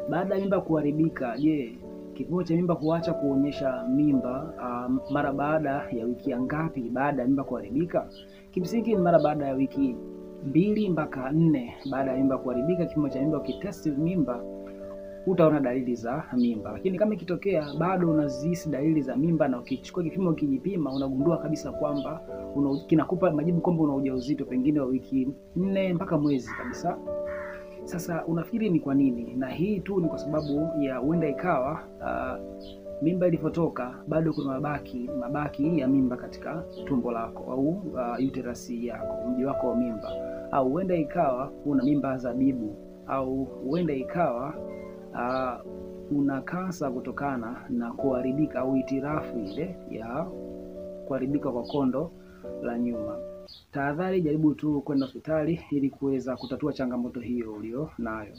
Baada ya mimba kuharibika, je, kipimo cha mimba kuacha kuonyesha mimba mara baada ya wiki ngapi baada ya mimba kuharibika? Kimsingi ni mara baada ya wiki 2 mpaka 4 baada ya mimba kuharibika. Kipimo cha mimba ukitest mimba utaona dalili za mimba, lakini kama ikitokea bado unazihisi dalili za mimba na ukichukua kipimo ukijipima, unagundua kabisa kwamba kinakupa majibu kwamba una ujauzito pengine wa wiki 4 mpaka mwezi kabisa. Sasa unafikiri ni kwa nini? Na hii tu ni kwa sababu ya huenda ikawa mimba ilipotoka bado kuna mabaki ya mimba katika tumbo lako au uterus yako, mji wako wa mimba, au huenda ikawa una mimba zabibu, au huenda ikawa una kansa kutokana na kuharibika au itirafu ile ya kuharibika kwa kondo la nyuma. Tahadhari, jaribu tu kwenda hospitali ili kuweza kutatua changamoto hiyo ulio nayo.